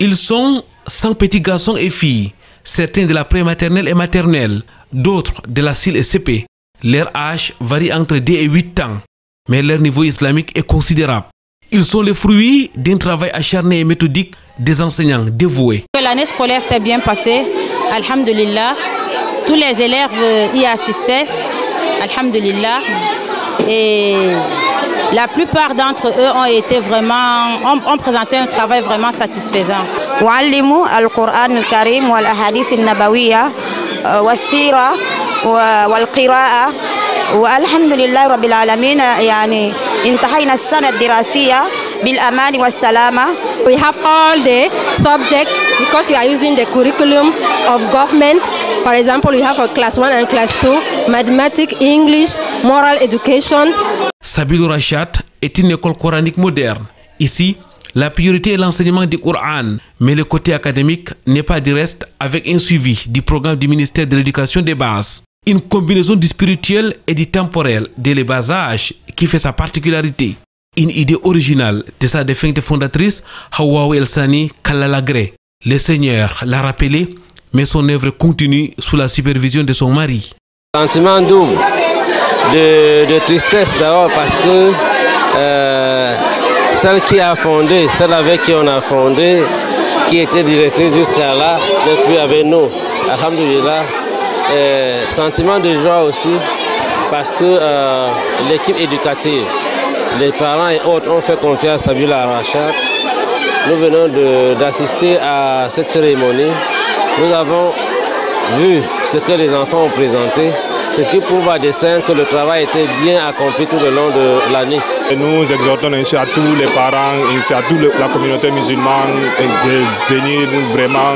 Ils sont 100 petits garçons et filles, certains de la pré-maternelle et maternelle, d'autres de la CIL et CP. Leur âge varie entre 2 et 8 ans, mais leur niveau islamique est considérable. Ils sont les fruits d'un travail acharné et méthodique des enseignants dévoués. L'année scolaire s'est bien passée, alhamdulillah. Tous les élèves y assistaient, alhamdulillah. Et la plupart d'entre eux ont présenté un travail vraiment satisfaisant. وعلموا القرآن الكريم والأحاديث النبوية والسيرة والقراءة والحمد لله رب العالمين يعني انتهينا السنة الدراسية بالأمان والسلامة. We have all the subjects because we are using the curriculum of government. For example, we have a class 1 and class 2, mathematics, English, moral education. Sabilou Rachat est une école coranique moderne. Ici, la priorité est l'enseignement du Coran, mais le côté académique n'est pas du reste avec un suivi du programme du ministère de l'Éducation des bases. Une combinaison du spirituel et du temporel dès le bas âge qui fait sa particularité. Une idée originale de sa défunte fondatrice, Hawaou El Sani Kalalagré. Le Seigneur l'a rappelé, mais son œuvre continue sous la supervision de son mari. Sentiment double, de tristesse d'abord parce que celle qui a fondé, celle avec qui on a fondé, qui était directrice jusqu'à là, n'est plus avec nous. Alhamdulillah. Sentiment de joie aussi parce que l'équipe éducative, les parents et autres ont fait confiance à Sabilou Rachat. Nous venons d'assister à cette cérémonie. Nous avons vu ce que les enfants ont présenté, ce qui prouve à dessein que le travail était bien accompli tout le long de l'année. Nous exhortons ainsi à tous les parents, ainsi à toute la communauté musulmane de venir vraiment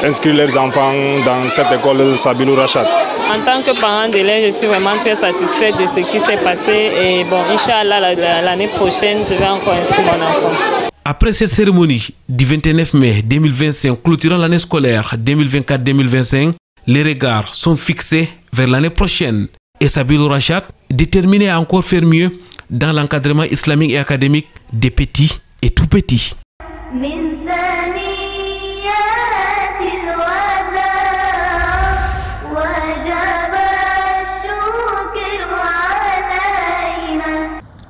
inscrire leurs enfants dans cette école Sabilou Rachat. En tant que parent d'élèves, je suis vraiment très satisfaite de ce qui s'est passé et bon, Inch'Allah, l'année prochaine, je vais encore inscrire mon enfant. Après cette cérémonie du 29 mai 2025 clôturant l'année scolaire 2024-2025, les regards sont fixés vers l'année prochaine et Sabilou Rachat déterminé à encore faire mieux dans l'encadrement islamique et académique des petits et tout petits.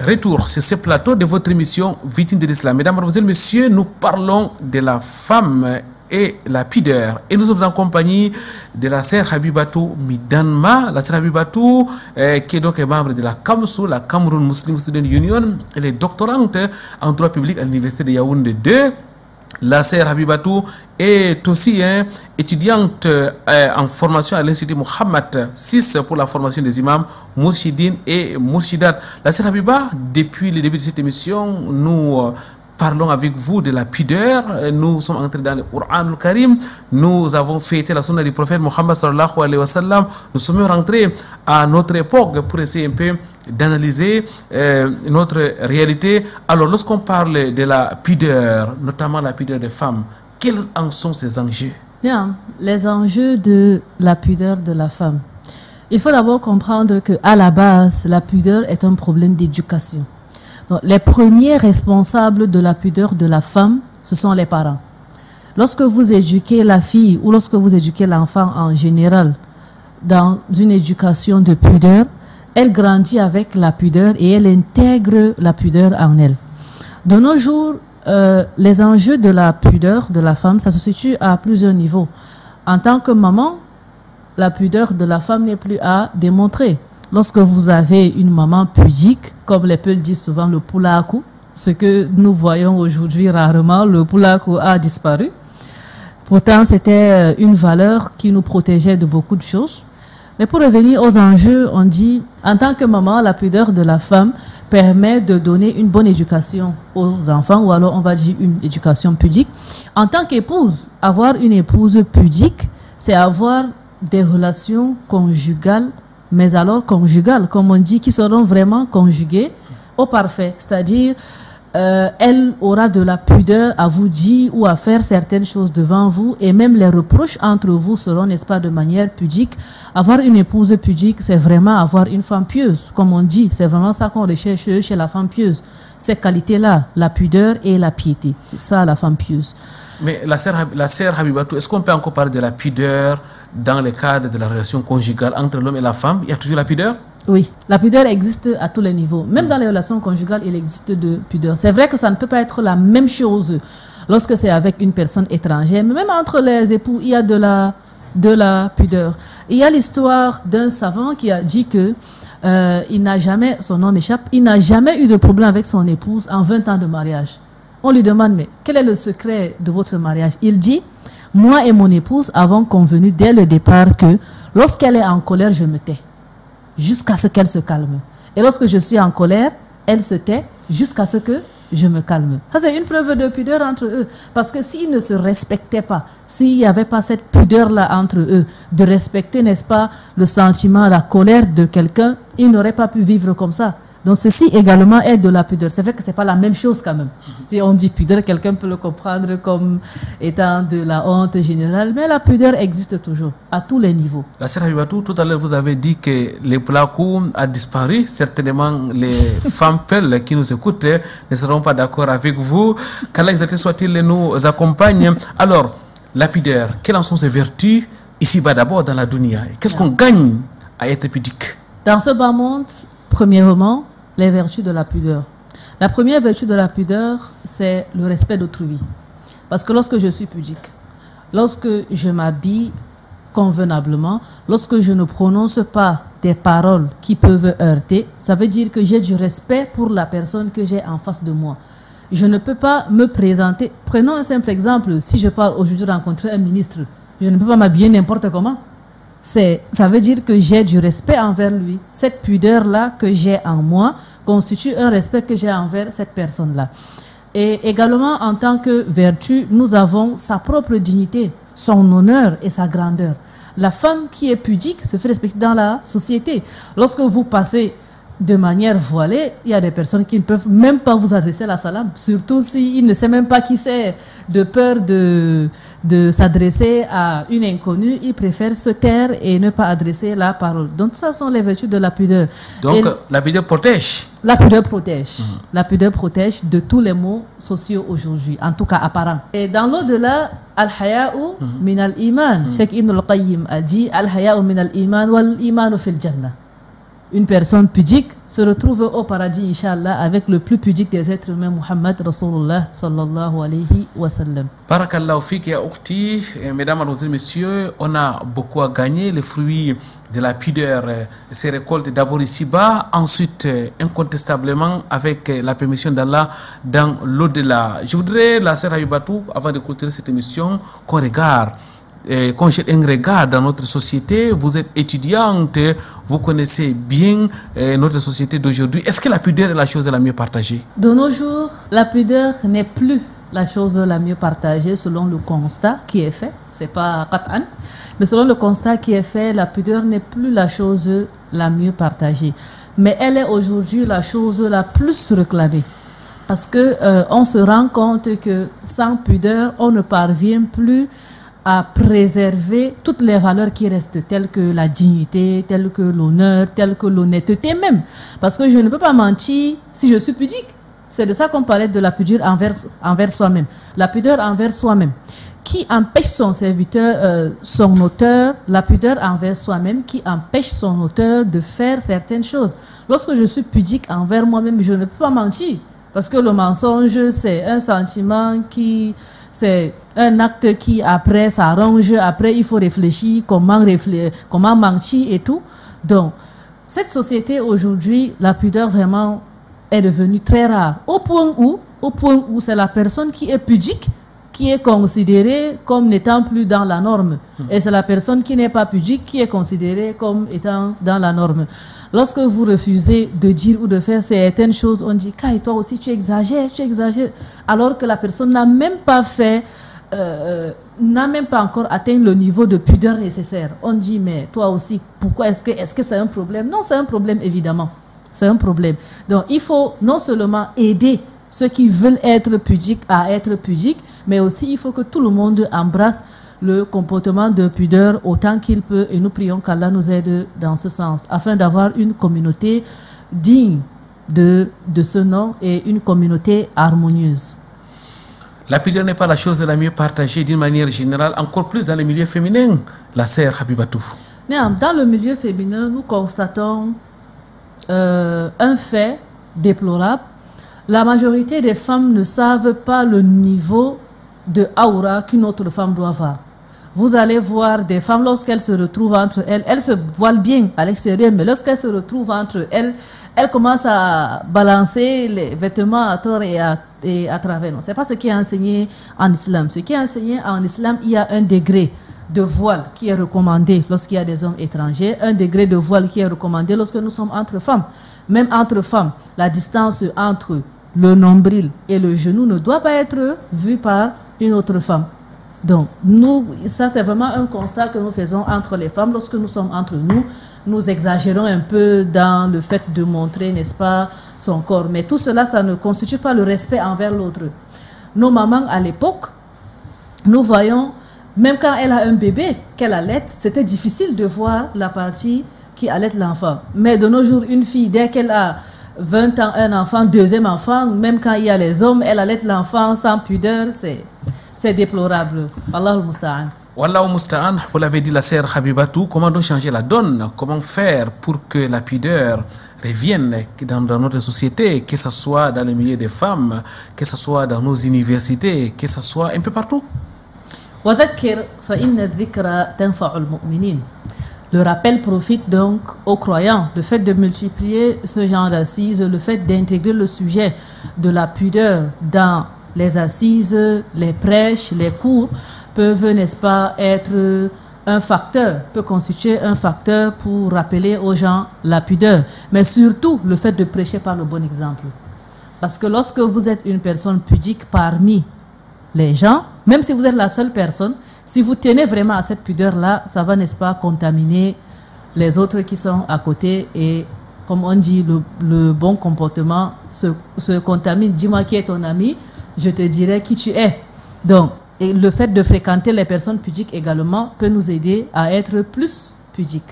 Retour sur ce plateau de votre émission Victime de l'Islam. Mesdames, Mademoiselles, Messieurs, nous parlons de la femme et la pudeur. Et nous sommes en compagnie de la sœur Habibatou Midanma. La sœur Habibatou, qui est donc membre de la CAMSU, la Cameroun Muslim Student Union. Elle est doctorante en droit public à l'Université de Yaoundé 2. La sœur Habibatou est aussi étudiante en formation à l'Institut Mohammed VI pour la formation des imams, Mourchidine et Mourchidat. La sœur Habiba, depuis le début de cette émission, nous parlons avec vous de la pudeur. Nous sommes entrés dans le Coran al-Karim. Nous avons fêté la sunna du prophète Mohammed sallallahu alayhi wa sallam. Nous sommes rentrés à notre époque pour essayer un peu d'analyser notre réalité. Alors, lorsqu'on parle de la pudeur, notamment la pudeur des femmes, quels en sont ces enjeux? Bien, les enjeux de la pudeur de la femme. Il faut d'abord comprendre qu'à la base, la pudeur est un problème d'éducation. Donc, les premiers responsables de la pudeur de la femme, ce sont les parents. Lorsque vous éduquez la fille ou lorsque vous éduquez l'enfant en général dans une éducation de pudeur, elle grandit avec la pudeur et elle intègre la pudeur en elle. De nos jours, les enjeux de la pudeur de la femme, ça se situe à plusieurs niveaux. En tant que maman, la pudeur de la femme n'est plus à démontrer. Lorsque vous avez une maman pudique, comme les Peuls disent souvent le poulakou, ce que nous voyons aujourd'hui rarement, le poulakou a disparu. Pourtant, c'était une valeur qui nous protégeait de beaucoup de choses. Mais pour revenir aux enjeux, on dit, en tant que maman, la pudeur de la femme permet de donner une bonne éducation aux enfants, ou alors on va dire une éducation pudique. En tant qu'épouse, avoir une épouse pudique, c'est avoir des relations conjugales, mais alors conjugales, comme on dit, qui seront vraiment conjuguées au parfait. C'est-à-dire, elle aura de la pudeur à vous dire ou à faire certaines choses devant vous, et même les reproches entre vous seront, n'est-ce pas, de manière pudique. Avoir une épouse pudique, c'est vraiment avoir une femme pieuse, comme on dit. C'est vraiment ça qu'on recherche chez la femme pieuse. Ces qualités-là, la pudeur et la piété. C'est ça, la femme pieuse. Mais la sœur Habibatou, est-ce qu'on peut encore parler de la pudeur dans le cadre de la relation conjugale entre l'homme et la femme? Il y a toujours la pudeur? Oui, la pudeur existe à tous les niveaux. Même dans les relations conjugales, il existe de pudeur. C'est vrai que ça ne peut pas être la même chose lorsque c'est avec une personne étrangère. Mais même entre les époux, il y a de la pudeur. Il y a l'histoire d'un savant qui a dit que il n'a jamais, son nom m'échappe, il n'a jamais eu de problème avec son épouse en 20 ans de mariage. On lui demande, mais quel est le secret de votre mariage? Il dit, Moi et mon épouse avons convenu dès le départ que lorsqu'elle est en colère, je me tais, jusqu'à ce qu'elle se calme. Et lorsque je suis en colère, elle se tait jusqu'à ce que je me calme. Ça, c'est une preuve de pudeur entre eux. Parce que s'ils ne se respectaient pas, s'il n'y avait pas cette pudeur-là entre eux, de respecter, n'est-ce pas, le sentiment, la colère de quelqu'un, ils n'auraient pas pu vivre comme ça. Donc ceci également est de la pudeur. C'est vrai que ce n'est pas la même chose quand même. Si on dit pudeur, quelqu'un peut le comprendre comme étant de la honte générale, mais la pudeur existe toujours, à tous les niveaux. La sœur Habibatou, tout à l'heure vous avez dit que les placous a disparu. Certainement les femmes pelles qui nous écoutent ne seront pas d'accord avec vous. Qu'Allah soit-il nous accompagne. Alors, la pudeur, quelles en sont ses vertus ici-bas d'abord dans la dunya? Qu'est-ce qu'on gagne à être pudique? Dans ce bas monde, premièrement, les vertus de la pudeur. La première vertu de la pudeur, c'est le respect d'autrui. Parce que lorsque je suis pudique, lorsque je m'habille convenablement, lorsque je ne prononce pas des paroles qui peuvent heurter, ça veut dire que j'ai du respect pour la personne que j'ai en face de moi. Je ne peux pas me présenter. Prenons un simple exemple. Si je pars aujourd'hui rencontrer un ministre, je ne peux pas m'habiller n'importe comment. Ça veut dire que j'ai du respect envers lui. Cette pudeur-là que j'ai en moi constitue un respect que j'ai envers cette personne-là. Et également, en tant que vertu, nous avons sa propre dignité, son honneur et sa grandeur. La femme qui est pudique se fait respecter dans la société. Lorsque vous passez de manière voilée, il y a des personnes qui ne peuvent même pas vous adresser la salam, surtout s'ils ne savent même pas qui c'est. De peur de s'adresser à une inconnue, ils préfèrent se taire et ne pas adresser la parole. Donc ça sont les vertus de la pudeur. Donc la pudeur protège. La pudeur protège. La pudeur protège de tous les maux sociaux aujourd'hui, en tout cas apparents. Et dans l'au-delà, al-haya'u min al-iman. Cheikh Ibn al-Qayyim a dit al-haya'u min al-iman wal-imanu fil jannah. Une personne pudique se retrouve au paradis, Inch'Allah, avec le plus pudique des êtres humains, Muhammad Rasulullah sallallahu alayhi wa sallam. Barakallahu fik ya ukhti. Mesdames, mademoiselles, messieurs, on a beaucoup à gagner. Les fruits de la pudeur se récoltent d'abord ici-bas, ensuite incontestablement avec la permission d'Allah dans l'au-delà. Je voudrais, la sœur Habibatou, avant de clôturer cette émission, qu'on regarde. Quand jette un regard dans notre société, vous êtes étudiante, vous connaissez bien notre société d'aujourd'hui. Est-ce que la pudeur est la chose la mieux partagée? De nos jours, la pudeur n'est plus la chose la mieux partagée selon le constat qui est fait. C'est pas qat'an, mais selon le constat qui est fait, la pudeur n'est plus la chose la mieux partagée. Mais elle est aujourd'hui la chose la plus réclamée. Parce que on se rend compte que sans pudeur, on ne parvient plus à préserver toutes les valeurs qui restent, telles que la dignité, telles que l'honneur, telles que l'honnêteté même. Parce que je ne peux pas mentir si je suis pudique. C'est de ça qu'on parlait de la pudeur envers soi-même. La pudeur envers soi-même, qui empêche son serviteur, son auteur, la pudeur envers soi-même, qui empêche son auteur de faire certaines choses. Lorsque je suis pudique envers moi-même, je ne peux pas mentir. Parce que le mensonge, c'est un sentiment qui... C'est un acte qui, après, s'arrange. Après, il faut réfléchir comment mentir et tout. Donc, cette société, aujourd'hui, la pudeur vraiment est devenue très rare. Au point où c'est la personne qui est pudique qui est considérée comme n'étant plus dans la norme. Et c'est la personne qui n'est pas pudique qui est considérée comme étant dans la norme. Lorsque vous refusez de dire ou de faire certaines choses, on dit « Kai, toi aussi, tu exagères. » Alors que la personne n'a même pas fait, n'a même pas encore atteint le niveau de pudeur nécessaire. On dit « Mais toi aussi, pourquoi est-ce que c'est un problème ?» Non, c'est un problème, évidemment. C'est un problème. Donc, il faut non seulement aider ceux qui veulent être pudiques à être pudiques, mais aussi il faut que tout le monde embrasse le comportement de pudeur autant qu'il peut, et nous prions qu'Allah nous aide dans ce sens, afin d'avoir une communauté digne de ce nom et une communauté harmonieuse. La pudeur n'est pas la chose la mieux partagée d'une manière générale, encore plus dans les milieux féminins, la sœur Habibatou. Dans le milieu féminin, nous constatons un fait déplorable. La majorité des femmes ne savent pas le niveau de aura qu'une autre femme doit avoir. Vous allez voir des femmes, lorsqu'elles se retrouvent entre elles, elles se voilent bien à l'extérieur, mais lorsqu'elles se retrouvent entre elles, elle commence à balancer les vêtements à tort et à travers. Non, c'est pas ce qui est enseigné en islam. Ce qui est enseigné en islam, il y a un degré de voile qui est recommandé lorsqu'il y a des hommes étrangers, un degré de voile qui est recommandé lorsque nous sommes entre femmes. Même entre femmes, la distance entre le nombril et le genou ne doit pas être vue par une autre femme. Donc, nous, ça c'est vraiment un constat que nous faisons entre les femmes. Lorsque nous sommes entre nous, nous exagérons un peu dans le fait de montrer, n'est-ce pas, son corps. Mais tout cela, ça ne constitue pas le respect envers l'autre. Nos mamans, à l'époque, nous voyons, même quand elle a un bébé qu'elle allaite, c'était difficile de voir la partie qui allaite l'enfant. Mais de nos jours, une fille, dès qu'elle a 20 ans, un enfant, deuxième enfant, même quand il y a les hommes, elle allaite l'enfant sans pudeur, c'est déplorable. Wallahu musta'an. Wallahu musta'an, vous l'avez dit la sœur Habibatou, comment donc changer la donne? Comment faire pour que la pudeur revienne dans notre société, que ce soit dans le milieu des femmes, que ce soit dans nos universités, que ce soit un peu partout? Le rappel profite donc aux croyants. Le fait de multiplier ce genre d'assises, le fait d'intégrer le sujet de la pudeur dans les assises, les prêches, les cours, peuvent, n'est-ce pas, être un facteur, peut constituer un facteur pour rappeler aux gens la pudeur. Mais surtout, le fait de prêcher par le bon exemple. Parce que lorsque vous êtes une personne pudique parmi les gens, même si vous êtes la seule personne, si vous tenez vraiment à cette pudeur-là, ça va, n'est-ce pas, contaminer les autres qui sont à côté. Et comme on dit, le bon comportement se contamine. Dis-moi qui est ton ami, je te dirai qui tu es. Donc, et le fait de fréquenter les personnes pudiques également peut nous aider à être plus pudiques.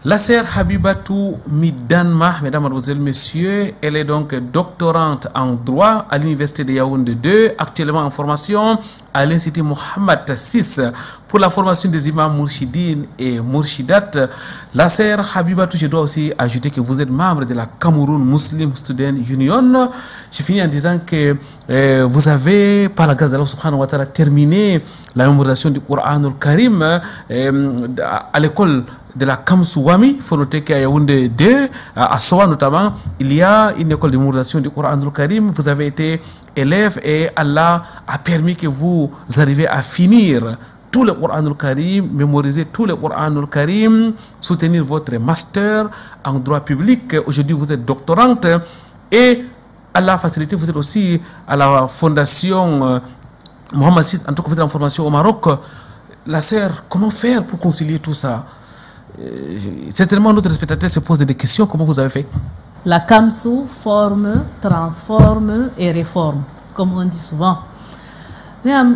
La sœur Habibatou Midanma, mesdames, mademoiselles, messieurs, elle est donc doctorante en droit à l'université de Yaoundé 2, actuellement en formation à l'Institut Mohammed VI pour la formation des imams Mourchidines et Mourchidat. La sœur Habibatou, je dois aussi ajouter que vous êtes membre de la Cameroun Muslim Student Union. Je finis en disant que vous avez, par la grâce d'Allah subhanahu wa ta'ala, terminé la mémorisation du Coran al-Karim à l'école de la Kamsou Wami. Il faut noter qu'à Yaoundé 2, à Soa notamment, il y a une école de mémorisation du Coran al-Karim. Vous avez été élève et Allah a permis que vous arriviez à finir tout le Coran al-Karim, mémoriser tout le Coran al-Karim, soutenir votre master en droit public. Aujourd'hui, vous êtes doctorante et Allah a facilité, vous êtes aussi à la fondation Mohammed VI, en tout cas vous êtes en formation au Maroc. La sœur, comment faire pour concilier tout ça? Certainement, notre spectateur se pose des questions. Comment vous avez fait? La Kamsou forme, transforme et réforme, comme on dit souvent.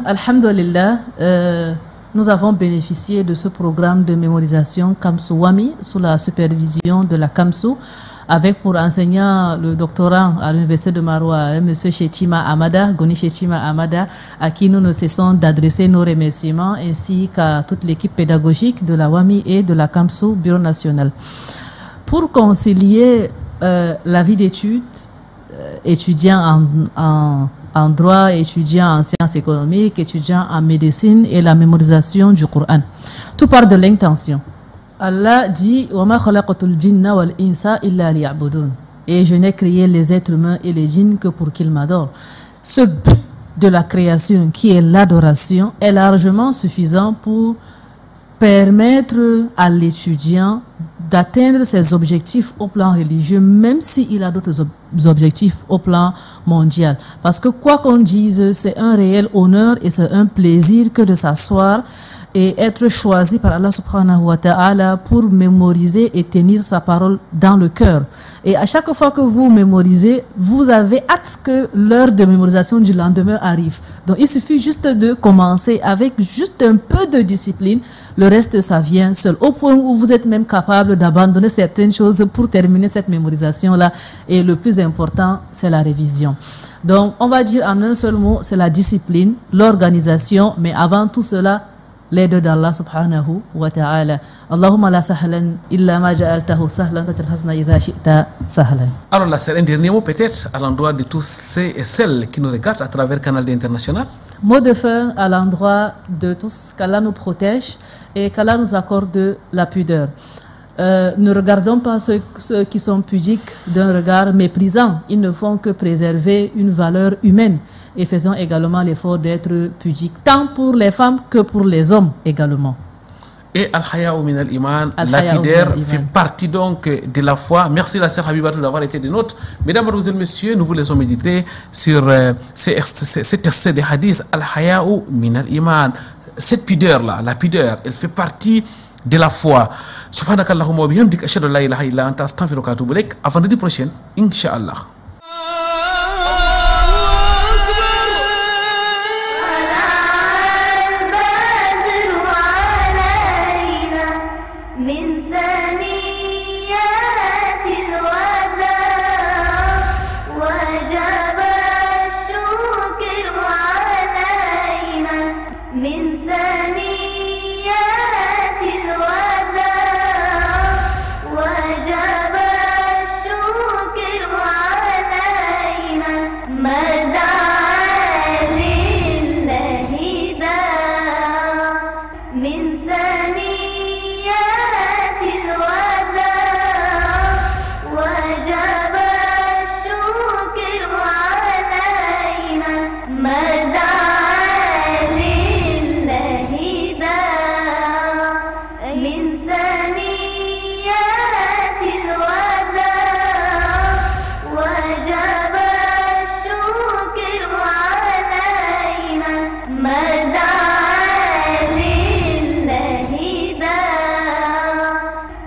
Alhamdulillah, nous avons bénéficié de ce programme de mémorisation Kamsou Wami sous la supervision de la Kamsou, avec pour enseignant le doctorant à l'université de Maroua, M. Chetima Amada, Goni Chetima Amada, à qui nous ne cessons d'adresser nos remerciements, ainsi qu'à toute l'équipe pédagogique de la WAMI et de la Kamsou, Bureau national. Pour concilier la vie d'études, étudiant en droit, étudiant en sciences économiques, étudiant en médecine et la mémorisation du Coran, tout part de l'intention. Allah dit « Et je n'ai créé les êtres humains et les djinns que pour qu'ils m'adorent. » Ce but de la création, qui est l'adoration, est largement suffisant pour permettre à l'étudiant d'atteindre ses objectifs au plan religieux, même s'il a d'autres objectifs au plan mondial. Parce que quoi qu'on dise, c'est un réel honneur et c'est un plaisir que de s'asseoir et être choisi par Allah subhanahu wa ta'ala pour mémoriser et tenir sa parole dans le cœur. Et à chaque fois que vous mémorisez, vous avez hâte que l'heure de mémorisation du lendemain arrive. Donc il suffit juste de commencer avec juste un peu de discipline. Le reste, ça vient seul. Au point où vous êtes même capable d'abandonner certaines choses pour terminer cette mémorisation-là. Et le plus important, c'est la révision. Donc on va dire en un seul mot, c'est la discipline, l'organisation, mais avant tout cela, l'aide d'Allah subhanahu wa ta'ala. Allahumma la sahlan illa ma ja'altahu sahlan tatalhasna idha shi'ta sahlan. Alors là, c'est un dernier mot peut-être à l'endroit de tous ceux et celles qui nous regardent à travers Canal D International. Mot de fin à l'endroit de tous, qu'Allah nous protège et qu'Allah nous accorde la pudeur. Ne regardons pas ceux qui sont pudiques d'un regard méprisant. Ils ne font que préserver une valeur humaine. Et faisons également l'effort d'être pudiques, tant pour les femmes que pour les hommes également. Et Al-Haya'u min al-Iman, lapidaire, fait partie donc de la foi. Merci la sœur Habibatou d'avoir été des nôtres. Mesdames, mademoiselles, messieurs, nous vous laissons méditer sur cet extrait de hadith, Al-Haya'u min al-Iman. Cette pudeur-là, la pudeur, elle fait partie de la foi. Subhanakallahumma wa bihamdik, ashhadu an la ilaha illa anta, astaghfiruka wa atubu ilaik. À vendredi prochain, Inch'Allah.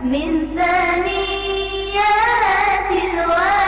من ثنيات الوداع